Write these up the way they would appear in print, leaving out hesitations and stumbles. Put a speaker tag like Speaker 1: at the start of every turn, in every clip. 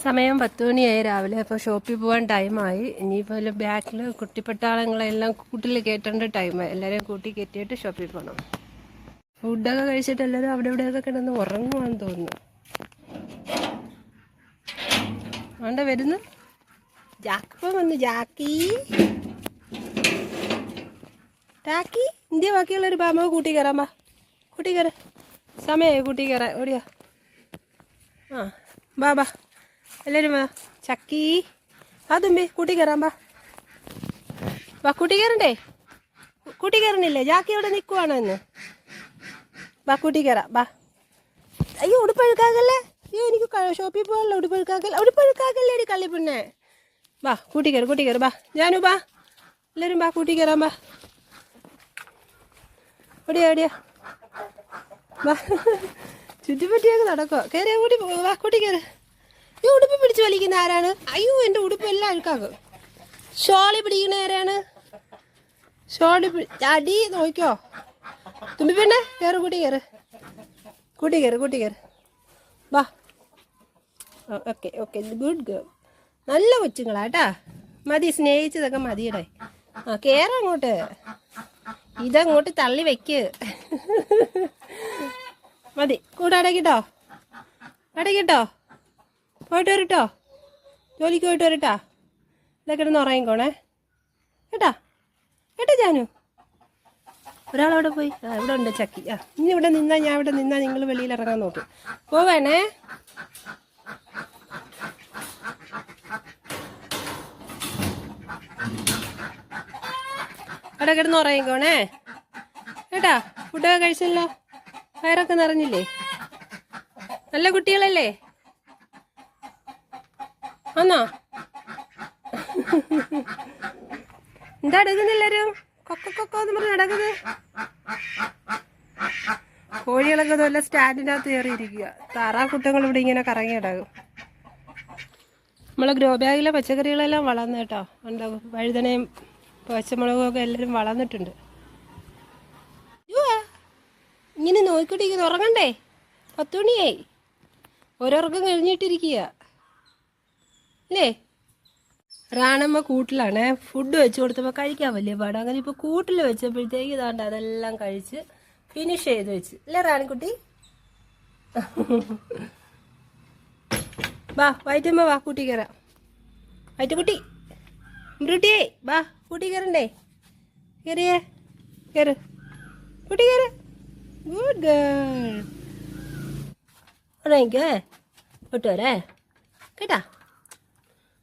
Speaker 1: സമയം 10 മണിയായി രാവിലെ. അപ്പോൾ ഷോപ്പിൽ പോകാൻ ടൈമായി. ഇനിയിപ്പോൾ ബാക്കിൽ കുട്ടിപ്പട്ടാളങ്ങളെല്ലാം കൂട്ടിൽ കയറ്റേണ്ട ടൈമായി. എല്ലാവരെയും കൂട്ടി കയറ്റിയിട്ട് ഷോപ്പിൽ പോകണം. ഫുഡൊക്കെ കഴിച്ചിട്ട് എല്ലാവരും അവിടെ ഇവിടെയൊക്കെ കിടന്ന് ഉറങ്ങുവാന്ന് തോന്നുന്നു. വേണ്ട വരുന്നു. ജാക്കിപ്പം വന്നു. ടാക്കി ഇന്ത്യ ബാക്കിയുള്ളൊരു ബാമ കൂട്ടി കയറാൻ ബാ. കൂട്ടി കയറ. സമയമായി കൂട്ടി കയറാൻ. ഓടിയാ. ആ ബാ എല്ലാവരും വാ. ചക്കി അതുമ്പി കൂട്ടി കയറാൻ ബാ കൂട്ടി കയറണ്ടേ? കൂട്ടി കയറണില്ലേ? ജാക്കി അവിടെ നിൽക്കുവാണോ ഇന്ന്? ബാ കൂട്ടി കയറാം ബാ. അയ്യോ ഉടുപ്പഴുക്കാകല്ലേ. അയ്യോ എനിക്ക് ഷോപ്പിൽ പോകാനല്ലോ. ഉടുപ്പഴുക്കാകല്ലേ അടി കള്ളി പിന്നെ. ബാ കൂട്ടി കയറ് ബാ. ജാനു ബാ. എല്ലാവരും ബാ കൂട്ടി കയറാൻ ബാ. ഓടിയാ ബാ. ചുറ്റിപ്പറ്റിയൊക്കെ നടക്കുക. കയറിയാ കൂട്ടി വാ. കൂട്ടി കയറ്. ഈ ഉടുപ്പ് പിടിച്ച് വലിക്കുന്ന ആരാണ്? അയ്യോ എൻ്റെ ഉടുപ്പ് എല്ലാം അഴുക്കാക്കും. ഷോളി പിടിക്കുന്ന ആരാണ്? ഷോളി അടി നോക്കിക്കോ. തുമ്പി പിന്നെ കയറ്. കൂട്ടി കയറ് ബാ. Okay good girl. നല്ല കൊച്ചുങ്ങളാട്ടാ. മതി, സ്നേഹിച്ചതൊക്കെ മതിയടേ. ആ കയറങ്ങോട്ട്. ഇതങ്ങോട്ട് തള്ളി വെക്ക്. മതി. കൂടെ അടയ്ക്കിട്ടോ. പോയിട്ട് വരട്ടോ. ജോലിക്ക് പോയിട്ട് വരട്ടാ. ഇതൊക്കെ കിടന്ന് ഉറങ്ങിക്കോണേ കേട്ടാ ജാനു. ഒരാളവിടെ പോയി. ഇവിടെ ഉണ്ട് ചക്കി. ഇനി ഇവിടെ നിന്നാ ഞാൻ ഇവിടെ നിന്നാ നിങ്ങൾ വെളിയിൽ ഇറങ്ങാൻ നോക്കും. പോവേണേ. അവിടെ കിടന്ന് ഉറങ്ങിക്കോണേ കേട്ടാ. ഫുഡൊക്കെ കഴിച്ചല്ലോ. വയറൊക്കെ നിറഞ്ഞില്ലേ? നല്ല കുട്ടികളല്ലേ? ആന്നോ? എന്താ എടുക്കുന്നില്ലരും? കൊക്കോന്ന് പറഞ്ഞ് നടക്കുന്നത്. കോഴികളൊക്കെ നല്ല സ്റ്റാൻഡിൻ്റെ അകത്ത് കയറിയിരിക്കുക. താറാക്കുട്ടങ്ങൾ ഇവിടെ ഇങ്ങനെ കറങ്ങി കിടക്കും. നമ്മളെ ഗ്രോ ബാഗിലെ പച്ചക്കറികളെല്ലാം വളർന്നു കേട്ടോ. ഉണ്ടാകും. വഴുതനയും പച്ചമുളകും ഒക്കെ എല്ലാവരും വളർന്നിട്ടുണ്ട്. ഇങ്ങനെ നോക്കിക്കൊണ്ടിരിക്കുന്നു. ഉറങ്ങണ്ടേ? 10 മണിയായി. ഓരോർക്കം കഴിഞ്ഞിട്ടിരിക്കുക അല്ലേ? റാണമ്മ കൂട്ടിലാണ്. ഫുഡ് വെച്ച് കൊടുത്തപ്പോൾ കഴിക്കാൻ വലിയ പാട്. അങ്ങനെ ഇപ്പോൾ കൂട്ടിൽ വെച്ചപ്പോഴത്തേക്ക് ഇതാണ്ട് അതെല്ലാം കഴിച്ച് ഫിനിഷ് ചെയ്ത് വെച്ച് അല്ലേ റാണിക്കുട്ടി? ബാ വയറ്റുമ്പോ വാ കൂട്ടി കയറാം. വയറ്റുകുട്ടി ബ്രൂട്ടിയേ ബാ കൂട്ടി കയറണ്ടേ? കയറ് കൂട്ടി കയറ്. Good girl. ഉറങ്ങിക്കോ. പോയിട്ട് വരേ കേട്ടാ.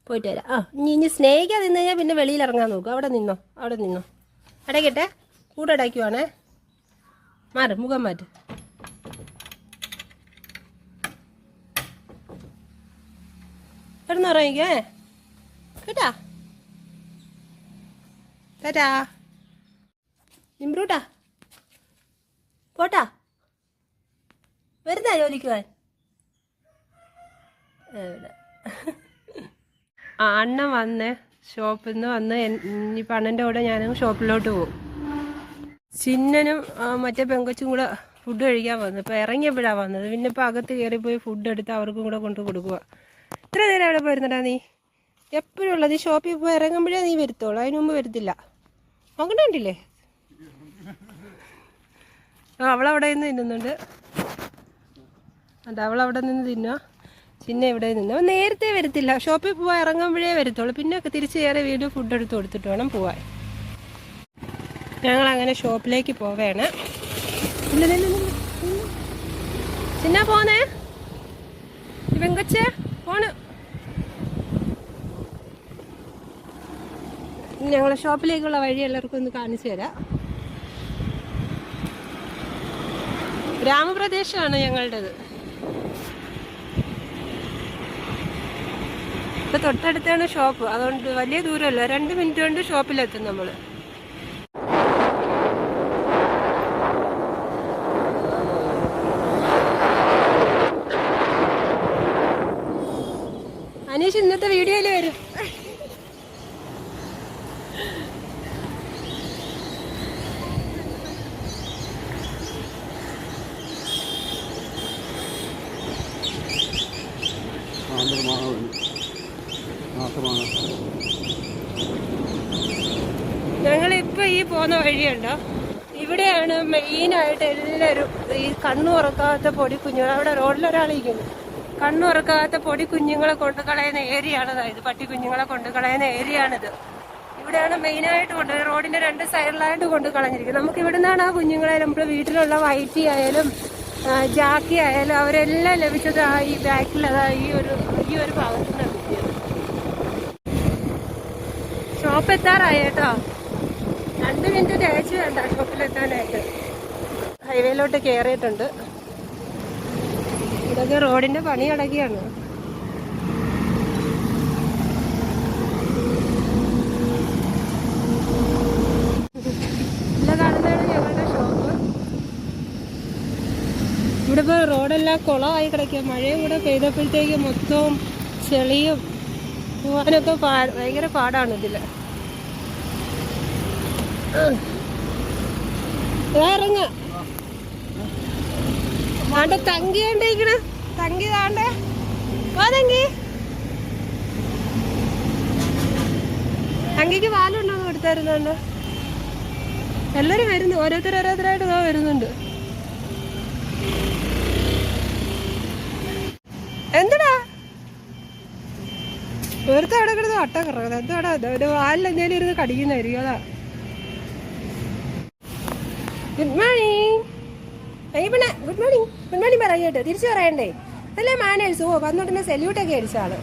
Speaker 1: പോയിട്ട് വരാം. ഇനി സ്നേഹിക്കാതെ നിന്ന് കഴിഞ്ഞാൽ പിന്നെ വെളിയിൽ ഇറങ്ങാൻ നോക്കും. അവിടെ നിന്നോ. അടയ്ക്കട്ടെ. കൂടെ അടയ്ക്കുവാണേ. മുഖം മാറ്റ്. കിടന്നുറങ്ങിക്കേ കേട്ടാ. ടാറ്റാ. ഇമ്പ്രൂട്ടാ പോട്ടാ. വരുന്നാ ജോലിക്ക് പോവാൻ? അണ്ണൻ വന്ന് ഷോപ്പിൽ നിന്ന് വന്ന് ഇനിയിപ്പോൾ അണ്ണൻ്റെ കൂടെ ഞാനും ഷോപ്പിലോട്ട് പോകും. ചിന്നനും മറ്റേ പെങ്കൊച്ചും കൂടെ ഫുഡ് കഴിക്കാൻ വന്നു. ഇപ്പോൾ ഇറങ്ങിയപ്പോഴാണ് വന്നത്. പിന്നെ ഇപ്പോൾ അകത്ത് കയറിപ്പോയി ഫുഡ് എടുത്ത് അവർക്കും കൂടെ കൊണ്ട് കൊടുക്കുക. ഇത്ര നേരം അവിടെ പോയിരുന്നടാ നീ? എപ്പോഴും ഉള്ളത് ഷോപ്പിൽ പോയി ഇറങ്ങുമ്പോഴേ നീ വരുത്തോളൂ. അതിന് മുമ്പ് വരത്തില്ല. അങ്ങനെ ഉണ്ടില്ലേ? അവളവിടെ നിന്ന് തിന്നുന്നുണ്ട്. അവളവിടെ നിന്ന് തിന്നുക. പിന്നെ ഇവിടെ നിന്ന് നേരത്തെ വരത്തില്ല. ഷോപ്പിൽ പോയി ഇറങ്ങുമ്പോഴേ വരത്തുള്ളൂ. പിന്നെ തിരിച്ച് കയറി വീണ്ടും ഫുഡ് എടുത്ത് കൊടുത്തിട്ട് വേണം പോവാൻ. ഞങ്ങളങ്ങനെ ഷോപ്പിലേക്ക് പോവേണ്. ചിന്ന പോന്നേ വെങ്കച്ചേ പോണ്. ഞങ്ങളെ ഷോപ്പിലേക്കുള്ള വഴി എല്ലാവർക്കും ഒന്ന് കാണിച്ചു തരാം. ഗ്രാമപ്രദേശമാണ് ഞങ്ങളുടേത്. ഇപ്പം തൊട്ടടുത്താണ് ഷോപ്പ്. അതുകൊണ്ട് വലിയ ദൂരമല്ല. 2 മിനിറ്റ് കൊണ്ട് ഷോപ്പിലെത്തും നമ്മൾ. അനീഷ് ഇന്നത്തെ വീഡിയോയിൽ വരും.
Speaker 2: ആന്ധ്രമാണോ
Speaker 1: ഞങ്ങളിപ്പോൾ ഈ പോകുന്ന വഴിയുണ്ടോ, ഇവിടെയാണ് മെയിനായിട്ട് എല്ലാവരും ഈ കണ്ണു തുറക്കാത്ത പൊടി കുഞ്ഞുങ്ങൾ, അവിടെ റോഡിലൊരാളിരിക്കുന്നു, കണ്ണു തുറക്കാത്ത പൊടി കുഞ്ഞുങ്ങളെ കൊണ്ട് കളയുന്ന ഏരിയ ആണിത്. ഇത് പട്ടി കുഞ്ഞുങ്ങളെ കൊണ്ട് കളയുന്ന ഏരിയ ആണിത്. ഇവിടെയാണ് മെയിനായിട്ട് കൊണ്ട് റോഡിന്റെ 2 സൈഡിലായിട്ട് കൊണ്ട് കളഞ്ഞിരിക്കുന്നത്. നമുക്ക് ഇവിടെ നിന്നാണ് ആ കുഞ്ഞുങ്ങളെ നമ്മൾ വീട്ടിലുള്ള വൈറ്റി ആയാലും ജാക്കി ആയാലും അവരെല്ലാം ലഭിച്ചത് ഈ ബാക്കിൽ ഈ ഒരു ഭാഗത്തു നിന്നാണ് കിട്ടിയത്. ഷോപ്പ് എത്താറായി കേട്ടോ, 2 മിനിറ്റ് തേച്ച് വേണ്ട ഷോപ്പിലെത്താനായിട്ട്. ഹൈവേയിലോട്ട് കയറിയിട്ടുണ്ട്. ഇതൊക്കെ റോഡിന്റെ പണി അടക്കിയാണ്. ഇവിടെ കാണുന്നതാണ് ഞങ്ങളുടെ ഷോപ്പ്. ഇവിടെ ഇപ്പോൾ റോഡെല്ലാം കുളമായി കിടക്കുക. മഴയും കൂടെ പെയ്തപ്പോഴത്തേക്ക് മൊത്തവും ചെളിയും പോകാനൊക്കെ ഭയങ്കര പാടാണ് ഇതില്. ഇറങ്ങ ആണ്ട തങ്കി കണ്ടിരിക്കണ, തങ്കി താണ്ടേ തങ്കി, തങ്കിക്ക് പാലുണ്ടോന്ന് കൊടുത്തായിരുന്നോ? എല്ലാരും വരുന്നു, ഓരോരുത്തരായിട്ട് വരുന്നുണ്ട്. എന്താടാ വെറുതെ അവിടെ കിടന്ന് വട്ടം കറങ്ങുന്നത്? എന്താടാ ഒരു വാലിൽ എന്തെങ്കിലും ഇരുന്ന് കടിക്കുന്നതായിരിക്കും, അതാ. Good morning. ഗുഡ് മോർണിംഗ് പറയട്ടെ, തിരിച്ചു പറയണ്ടേ? അല്ലേ മാനേഴ്സ്. ഓ, വന്നോട്ടെ സെല്യൂട്ടൊക്കെ അടിച്ചാള്.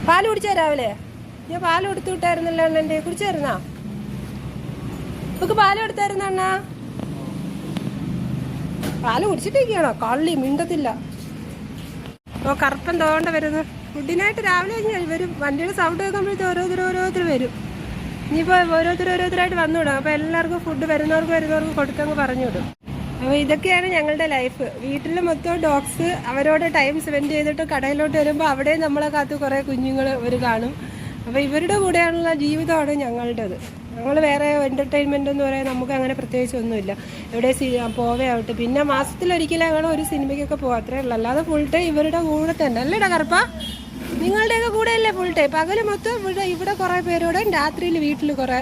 Speaker 1: പാല് കുടിച്ചാ രാവിലെ? ഞാൻ പാല് കൊടുത്തു വിട്ടായിരുന്നല്ലോ അണ്ണൻ്റെ. കുടിച്ചായിരുന്നാ? നമുക്ക് പാല് കൊടുത്തായിരുന്ന അണ്ണാ? പാല് കുടിച്ചിട്ടേക്കാണോ? കള്ളി മിണ്ടത്തില്ല. ഓ, കറുപ്പൻ തോണ്ട വരുന്നു. ഫുഡിനായിട്ട് രാവിലെ വരും. വണ്ടിയുടെ സൗണ്ട് കേൾക്കുമ്പോഴത്തേക്ക് ഓരോരുത്തർ വരും. ഇനിയിപ്പോൾ ഓരോരുത്തരായിട്ട് വന്നുവിടും. അപ്പോൾ എല്ലാവർക്കും ഫുഡ് വരുന്നവർക്ക് കൊടുക്കങ്ങ് പറഞ്ഞു വിടും. അപ്പോൾ ഇതൊക്കെയാണ് ഞങ്ങളുടെ ലൈഫ്. വീട്ടിൽ മൊത്തം ഡോഗ്സ്. അവരോട് ടൈം സ്പെൻഡ് ചെയ്തിട്ട് കടയിലോട്ട് വരുമ്പോൾ അവിടെ നമ്മളെ കാത്ത് കുറേ കുഞ്ഞുങ്ങൾ അവർ കാണും. അപ്പോൾ ഇവരുടെ കൂടെയുള്ള ജീവിതമാണ് ഞങ്ങളുടേത്. ഞങ്ങൾ വേറെ എൻ്റർടൈൻമെൻ്റ് എന്ന് പറയാൻ നമുക്ക് അങ്ങനെ പ്രത്യേകിച്ച് ഒന്നുമില്ല. എവിടെ പോവയാവട്ടെ, പിന്നെ മാസത്തിലൊരിക്കലും ഞങ്ങൾ ഒരു സിനിമയ്ക്കൊക്കെ പോകും, അത്രേ ഉള്ളൂ. അല്ലാതെ ഫുൾ ടൈം ഇവരുടെ കൂടെ തന്നെ അല്ലേടാ കറുപ്പ? നിങ്ങളുടെയൊക്കെ കൂടെയല്ലേ ഫുൾ ടൈം? പകല് മൊത്തം ഇവിടെ കുറേ പേരോടെ, രാത്രിയിൽ വീട്ടിൽ കുറേ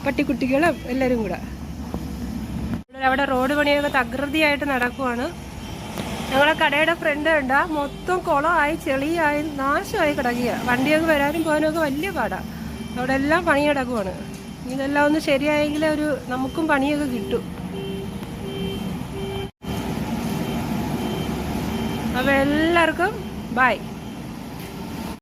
Speaker 1: പട്ടിക്കുട്ടികളും എല്ലാവരും കൂടെ. അവിടെ റോഡ് പണിയൊക്കെ തകൃതിയായിട്ട് നടക്കുവാണ്. ഞങ്ങളെ കടയുടെ ഫ്രണ്ട് ഉണ്ട്, മൊത്തം കുളമായി ചെളിയായി നാശമായി കിടക്കുക. വണ്ടിയൊക്കെ വരാനും പോകാനും ഒക്കെ വലിയ പാടാണ്. അവിടെ എല്ലാം പണി കിടക്കുവാണ്. ഇതെല്ലാം ഒന്ന് ശരിയായെങ്കിൽ നമുക്കും പണിയൊക്കെ കിട്ടും. അപ്പോൾ എല്ലാവർക്കും ബൈ.